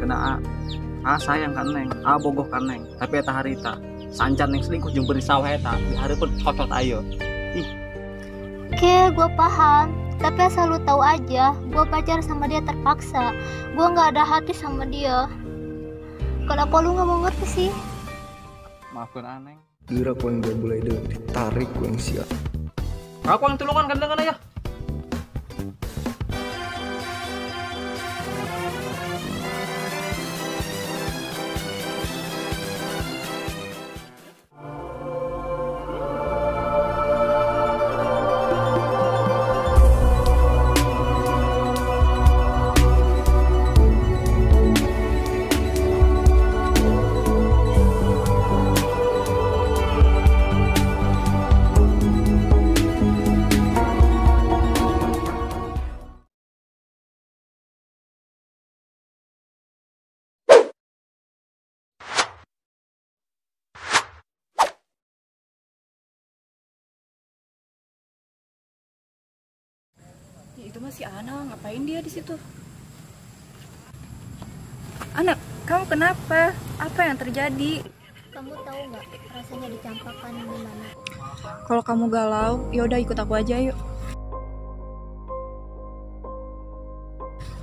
kena sayang kan neng, bogoh kan neng, tapi eta harita sancan neng selingkuh jeung beri sawah eta di hari pun cocot ayo. Oke, gue paham. Tapi asal lu tahu aja, gue pacar sama dia terpaksa. Gue nggak ada hati sama dia. Kenapa lu nggak mau ngerti sih? Maafkan aneng. Kira ku yang gak boleh ditarik ku yang siap. Aku yang tulungan gandengan aja. Itu masih Ana, ngapain dia di situ? Anak, kamu kenapa? Apa yang terjadi? Kamu tahu nggak rasanya dicampakkan gimana? Kalau kamu galau, yaudah ikut aku aja yuk.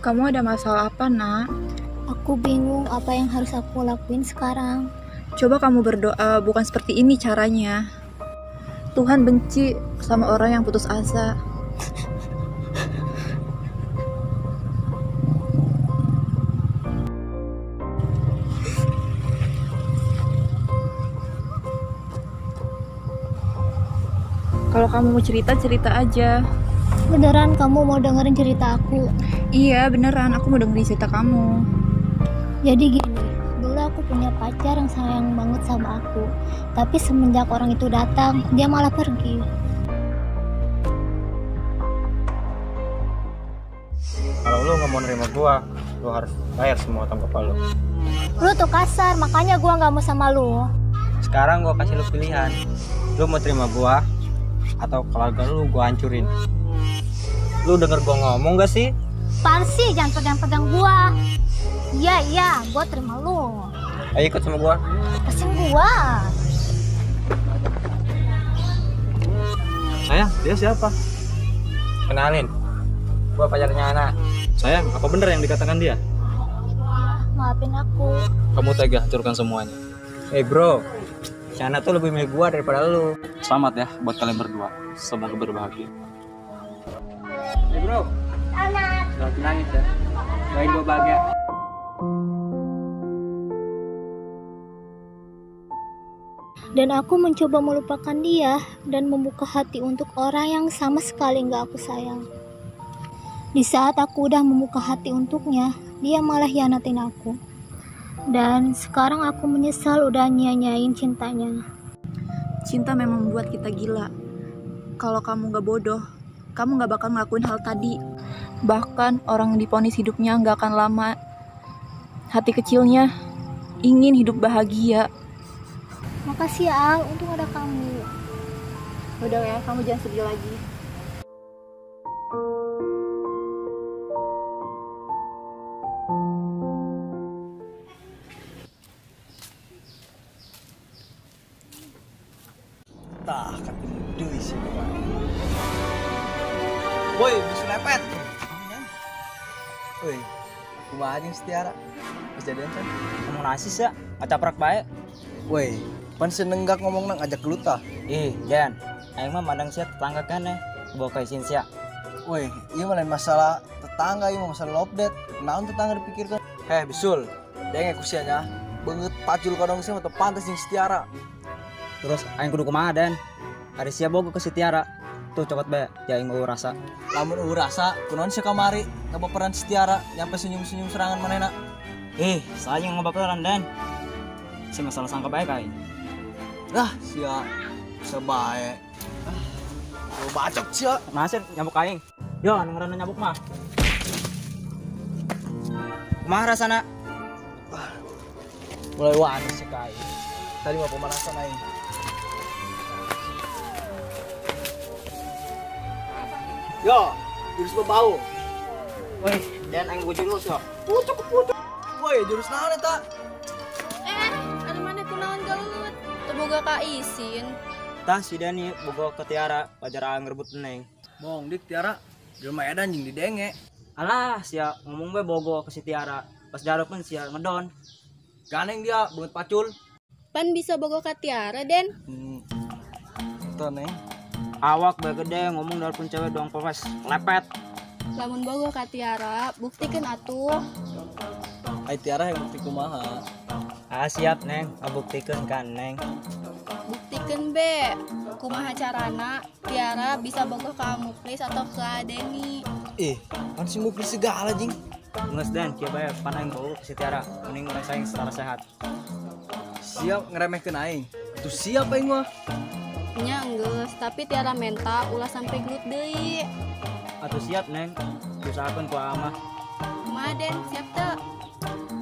Kamu ada masalah apa, Nak? Aku bingung apa yang harus aku lakuin sekarang. Coba kamu berdoa, bukan seperti ini caranya. Tuhan benci sama orang yang putus asa. Kalau kamu mau cerita, cerita aja. Beneran kamu mau dengerin cerita aku? Iya, beneran. Aku mau dengerin cerita kamu. Jadi gini, dulu aku punya pacar yang sayang banget sama aku. Tapi semenjak orang itu datang, dia malah pergi. Kalau lu nggak mau nerima gua, lu harus bayar semua utang bapak lu. Lu tuh kasar, makanya gua nggak mau sama lu. Sekarang gua kasih lu pilihan. Lu mau terima gua atau keluarga lu gua hancurin. Lu denger gua ngomong gak sih? Apaan sih, jangan pegang-pegang gua. Iya, gua terima lu. Ayo ikut sama gua. Lepasin gua. Sayang, dia siapa? Kenalin, gua pacarnya Ana. Sayang, apa bener yang dikatakan dia? Maafin aku. Kamu tega hancurkan semuanya. Bro, si Ana tuh lebih milih gua daripada lu. Selamat ya buat kalian berdua. Semoga berbahagia. Bro, Ana. jangan nangis ya. Doain gua bahagia. Dan aku mencoba melupakan dia dan membuka hati untuk orang yang sama sekali gak aku sayang. Di saat aku udah membuka hati untuknya, dia malah hianatin aku. Dan sekarang aku menyesal udah nyanyain cintanya. Cinta memang membuat kita gila. Kalau kamu gak bodoh, kamu gak bakal ngelakuin hal tadi. Bahkan orang yang divonis hidupnya gak akan lama. Hati kecilnya ingin hidup bahagia. Makasih ya Al, untung ada kamu. Udah ya, kamu jangan sedih lagi. Tah, ketemu deui sih Bapak. Boy, bisa lepet. Woi, kumaha jeung Setiara? Geus jadian kan? Ngomong nasi ya, ngacaprak bae. Woi, pan senenggak ngomong nang ajak gelut tah. Jan, aing mah mandang sia tetangga keneh, bawa ka isin sia. Woi, ieu mah lain masalah tetangga, ieu mah masalah love date. Naon tetangga dipikirkan? Heh, bisul. Denge kusianya. Beungeut pacul kadang sih mah teu pantes jeung Setiara. Terus aing kudu kumaha Den? Ari sia bogo ke si Tiara. Tuh cokot bae, ya aing mau rasa. Lamun rasa, kunaon sih kamari kabaperan Setiara nyampe senyum-senyum serangan manehna. Saya yang ngobaperan Den. Si masalah sangka bae ka aing. Lah, sia sebae. Lu bacok sia. Nasir nyabuk aing. Yo, ngarana nyabuk mah. Kumaha rasana? Mulai wani sih kai. Tadi mah pemanasan aing. Yo, jurus bau. Woi, Dan aing bujur lu so. Pucuk. Woi, jurus naon eta? Ada mana kunaon gelut? Teboga ka isin. Tah si Dani bogo ke Tiara pajar ngerebut Neng. Bong dik Tiara, jelema edan jeung didenge. Alah sia ngomong be bogo ke si Tiara. Pas jarokeun sia ngedon. Ganeng dia beungeut pacul. Pan bisa boga ka Tiara, Den. Tuh Neng. Awak be gede ngomong dalpun cewek doang popes lepet. Lamun boga ka Tiara, buktikeun atuh. Ai Tiara yang bukti kumaha. Ah siap Neng, ngabuktikeun kan Neng. Buktikeun be. Kumaha carana Tiara bisa boga ka Muklis atau ka Deni. Kan si Muklis segala jing. Nges Den, kieu bae panang bogo ke si Tiara. Mending urang saing secara sehat. Siap ngeremehkeun aing. Itu siap aing mah. Nya enggeus, tapi Tiara menta ulah sampai gelut deui. Atuh siap Neng. Usahakeun ku amah. Kumaha Den, siap teu?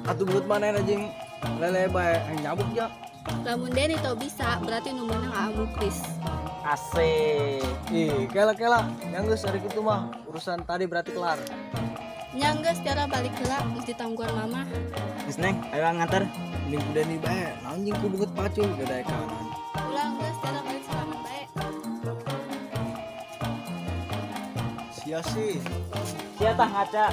Atuh beut manehna jeung lele bae aing nyabuk ya. Lamun Deni tau bisa, berarti nu meunang aa Muklis. Asik. Kela yang geus ari kitu mah urusan tadi berarti kelar. Nya enggeus Tiara balik heula geus ditangguhan mama. Geus Neng, ayo nganter. Mending ku Deni bae, naon jeung ku beungeut pacul gadae kanan. Ulah enggeus Tiara balik selamat bae. Sia sih. Sia tah ngaca.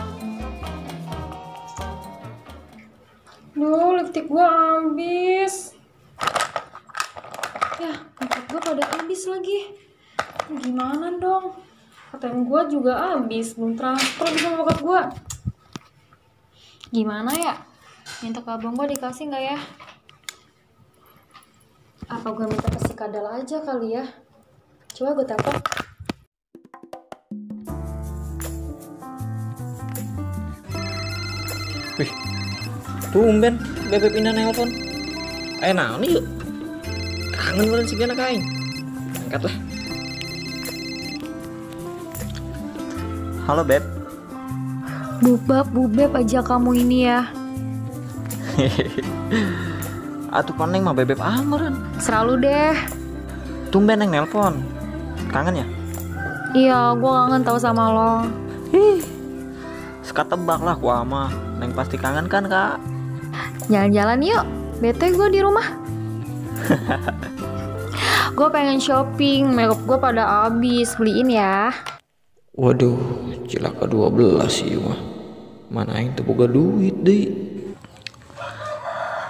Duh, lipstick gua habis. Ya, tempat gua pada habis lagi. Gimana dong? ATM gua juga habis, belum transfer bisa bokap gua. Gimana ya? Minta ke abang gua dikasih nggak ya? Apa gua minta ke si Kadal aja kali ya? Coba gua telepon. Wih, tumben bebek pindah nelpon. Ayo naon yuk. Kangen banget si Gana kain. Angkat lah. Halo Beb. Bubeb aja kamu ini ya. Atuh paneng mah bebek ameran. Selalu deh. Tumben neng nelpon. Kangen ya? Iya, gua kangen tahu sama lo. Suka tebak lah ku ama. Neng pasti kangen kan kak? Jalan-jalan yuk. Bete gue di rumah. Gue pengen shopping, makeup gue pada habis, beliin ya. Waduh, cilaka 12 sih mah. Mana yang tuh boga duit deh.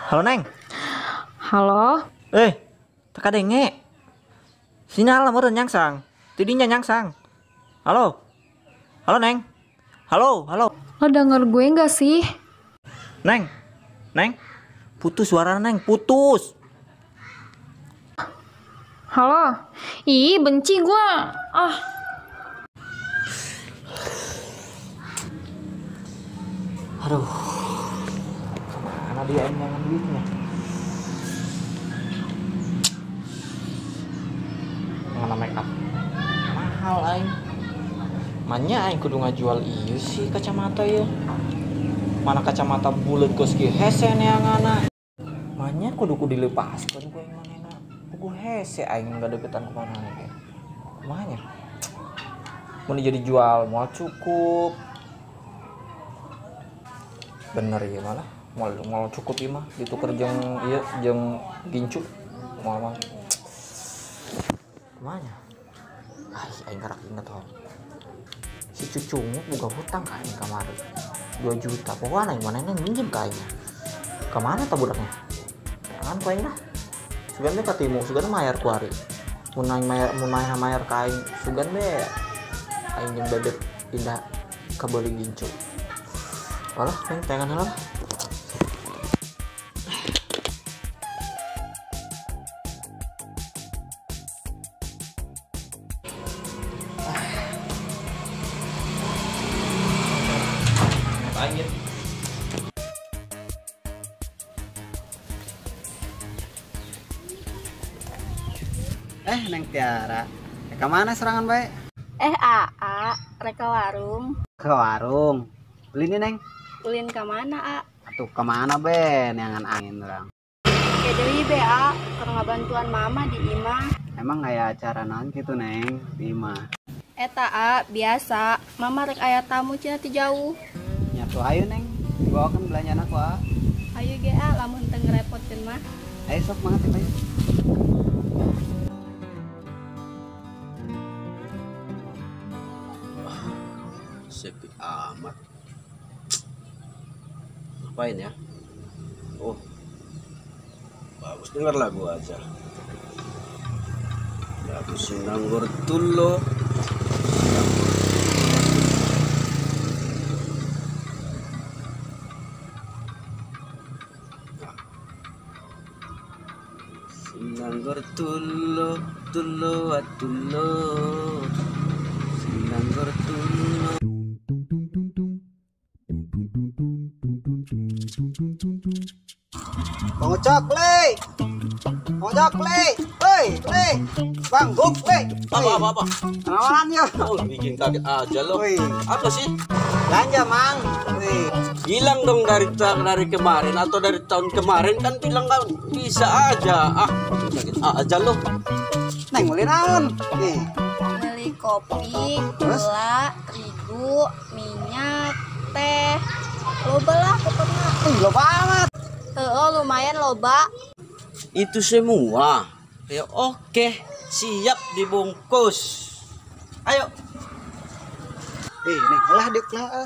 Halo Neng. Halo. Tak ada nge. Sinyal meureun nyangsang. Tidinya nyangsang. Halo. Halo Neng. Halo. Lo denger gue nggak sih? Neng. Putus suara Neng, putus. Halo. Ih, benci gue. Aduh. Kemana dia emang duitnya? Mana make up? Mahal aing. Manya aing kudu ngajual ieu sih kacamata ya. Mana kacamata bulet geus kieu hese neanganna. Manya kudu dilepaskeun ku aing manehna. Kudu hese aing ngadeukeutan ku manehna ge. Kumanya? Mun jadi jual moal cukup. Bener ya malah moal cukup ieu mah dituker jeung ieu jeung gincu. Moal kumanya? Aing ngarak inget hong. Si cucungnya boga hutang ka aing kamari 2 juta. Pokoknya aing manehna minjem ka aing. Kemana tah budaknya? Jangan ku aing lah. Sugan teh katimu, sugan mayar ku ari. Mun mayar ka aing, sugan be aing jeung bebek pindah ka Bali gincu. Alah, aing tengan heula. Anjir. Neng Tiara, ke mana serangan baik? Aa, reka warung. Ke warung. Beli nih Neng. Ulin ka mana, A? Atuh kemana Ben? Neangan angin orang. Ya deui be, A, keur ngabantuan mama di imah. Emang aya acara naon gitu Neng di imah? Eta A, biasa. Mama rek aya tamu cenah ti jauh. Nyatu ayo Neng. Dibawakan belanjaan aku ah. ge lamun teu ngerepotkeun mah. Ayo sok banget ya. Sepi amat. Ngapain ya? Oh, bagus dengar lagu aja. Lagu Sinanggur Tulo. Sinanggur Tulo, Tulo, Tulo. Sinanggur Tulo. Bang Ocak, Le. Bang Ocak, Le. Hei, Le. Bang, Guk, Le. Apa? Kenalan ya. Oh, bikin kaget aja lo. Wih. Apa sih? Belanja, Mang. Wih. Bilang dong dari kemarin atau dari tahun kemarin kan bilang kan bisa aja. Ah, kaget aja lo. Neng, beli naon? Nih. Beli kopi, gula, terigu, minyak, teh. Loba lah pokoknya. Lo banget. Lumayan loba. Itu semua. Ya oke, siap dibungkus. Ayo. Neng, lah dik lah.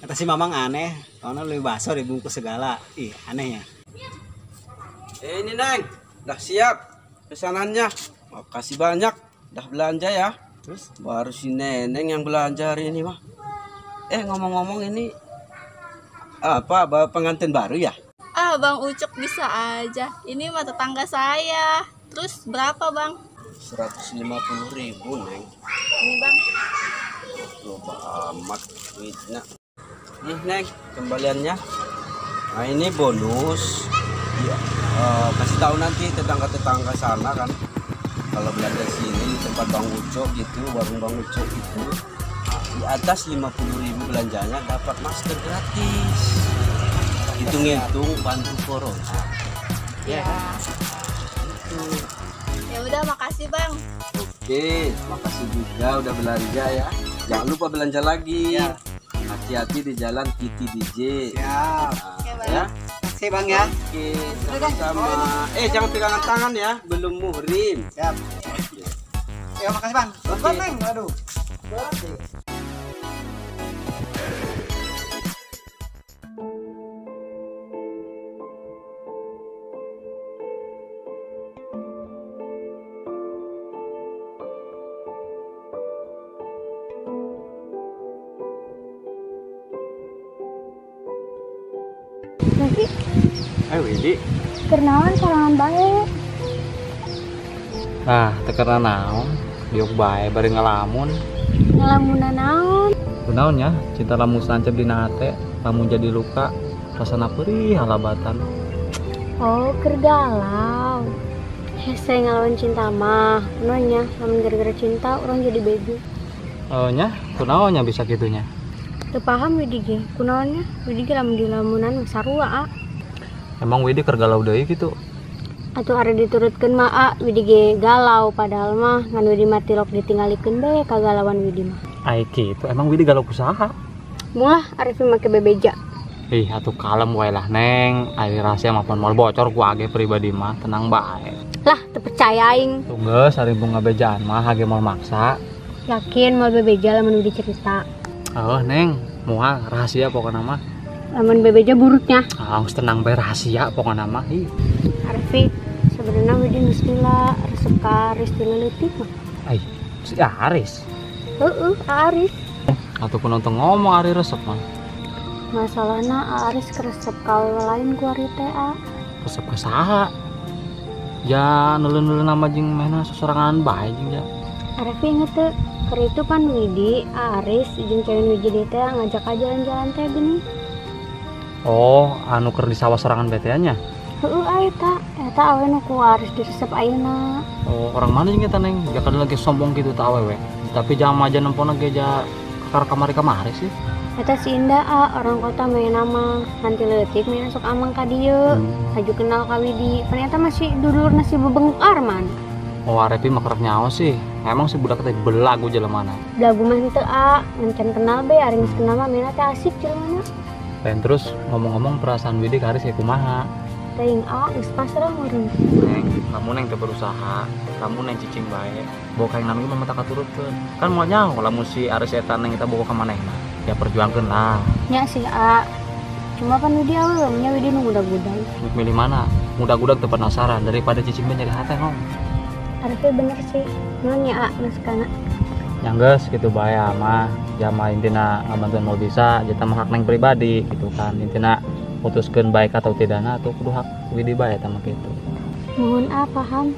Kata si Mamang aneh, karena lebih bakso dibungkus segala. Ih, aneh ya. Ini Neng, udah siap pesanannya. Makasih banyak, udah belanja ya. Terus baru si Neneng yang belanja hari ini mah. Ngomong-ngomong ini apa pengantin baru ya? Ah, Bang Ucok bisa aja. Ini mah tetangga saya. Terus berapa, Bang? 150.000 Neng. Ini, Bang. Loba amat duitnya. Nih Neng, kembaliannya. Nah ini bonus. Ya, kasih tahu nanti tetangga-tetangga sana kan. Kalau belanja sini di tempat Bang Ucok gitu, warung Bang Ucok itu. Di atas 50.000 belanjanya dapat masker gratis. Hitung-hitung bantu corona. Ya. Itu. Ya udah, makasih, Bang. Oke, makasih juga udah belanja ya. Jangan lupa belanja lagi. Ya. Hati-hati di jalan Titi DJ. Siap. Bang. Ya. Makasih Bang ya. Oke, sama-sama. Jangan pegangan tangan ya, belum muhrim. Siap. Ya, makasih Bang. Oke. Neng, aduh. Tapi Ayo Widi. kenalan sorangan baik. Tekerna naon? Diuk bae bari ngalamun. Ngelamunan naon? Kunaon ya? Cinta lamun sancep dina hate, lamun jadi luka, rasana perih halabatan. Oh, kergalau. Hese ngelawan cinta mah. Kunonya, lamun gara-gara cinta orang jadi bego. Oh nya, kunaonnya bisa gitunya? Teu paham Widi ge. Kunaonnya? Widi ge lamun di lamunan sarua. Emang Widi kergalau deui gitu? Atuh are diturutkeun mah Widi ge galau padahal mah ngan Widi mah tilok ditinggalikeun bae kagalauan Widi mah. Ai kitu, emang Widi galau kusaha? Mulah Arif make bebeja. Atuh kalem wae lah Neng. Ai rahasia mah pon moal bocor ku age pribadi mah, tenang bae. Lah, teu percaya aing. Tuh geus ari bunga bejaan mah hage moal maksa. Yakin mau bebeja lamun Widi cerita. Oh Neng, moal rahasia pokokna mah. Lamun bebeja buruknya. Harus tenang bae rahasia pokokna mah. Arfi, sebenarnya Widi bismillah resep ka Aris di leutik mah. Ai, si Aris. Aris. Atuh penonton ngomong ari resep mah. Masalahna Aris keresep kau lain ku ari teh. Resep ka saha? Ya nulun-nulun nama jeung mehna sosorangan bae jeung ya. Arfi inget teh, keur itu pan Widi, Aris jeung cewek Widi teh ngajak aja jalan-jalan teh gini. Oh, anu keur di sawah sorangan BTA-nya. Eta awe nu ku Aris diresep ayeuna. Oh, orang mana jeung eta Neng? Ya kan lagi sombong gitu tah awewe. Tapi jangan aja nempona ge ja kamari-kamari sih. Eta si Indah orang kota main nama nanti leutik main sok amang ka dieu. Haju kenal ka Widi. Ternyata masih dulur nasi bebenguk Arman. Oh, Arepi mah kerek nyaho sih. Emang si budak teh belagu jelemana. Belagu mah henteu ngencan kenal be, ari geus kenal mah mena teh asik jelemana. Dan terus ngomong-ngomong perasaan Widi ka Haris kayak kumaha? Teuing geus pasrah meureun. Neng, kamu neng teu berusaha, kamu neng cicing bae. Boga kaeng nami mah mata katurutkeun. Kan moal nyaho lamun si Aris eta neng kita boga ka manehna. Ya perjuangkeun lah. Nya sih cuma kan Widi awalnya nya Widi nu budak-budak. Milih mana? Mudah-mudah teu penasaran daripada cicing bae nyari hate hong. Arti bener sih, nuhun ya geus kana. Yang geus gitu bae mah. Ya mah intina ngabantuan mau bisa, jeta mah hak neng pribadi gitu kan. Intina putuskeun baik atau tidakna tuh kudu hak Widi bae eta mah kitu. Nuhun paham.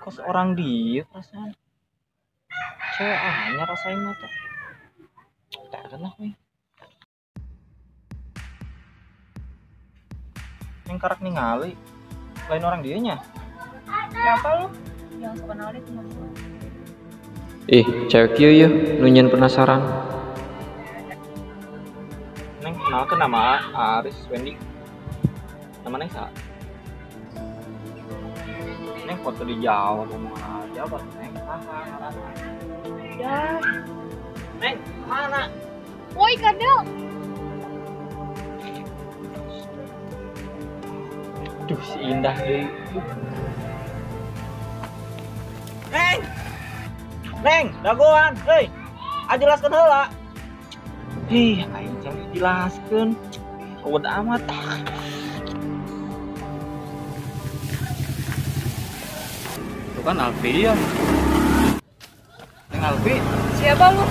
Kos orang dia perasaan cewek hanya rasain mata tak ada lah weh yang karak ningali lain orang dianya. Siapa lu? Yang suka kenal itu maksudnya. Cewek kieu yeuh nunyan penasaran. Neng kenalkeun nama Aris Wendy. Nama neng sa? Neng foto dijawab omongan aja apa Neng? Ya. Neng, mana? Woi, Kadel. Duh, si Indah deh. Neng! Neng, dagoan, hei! Jelaskan heula. Aing jangan jelaskan. Udah amat. Itu kan Alfi ya. Neng Alfi. Siapa lu?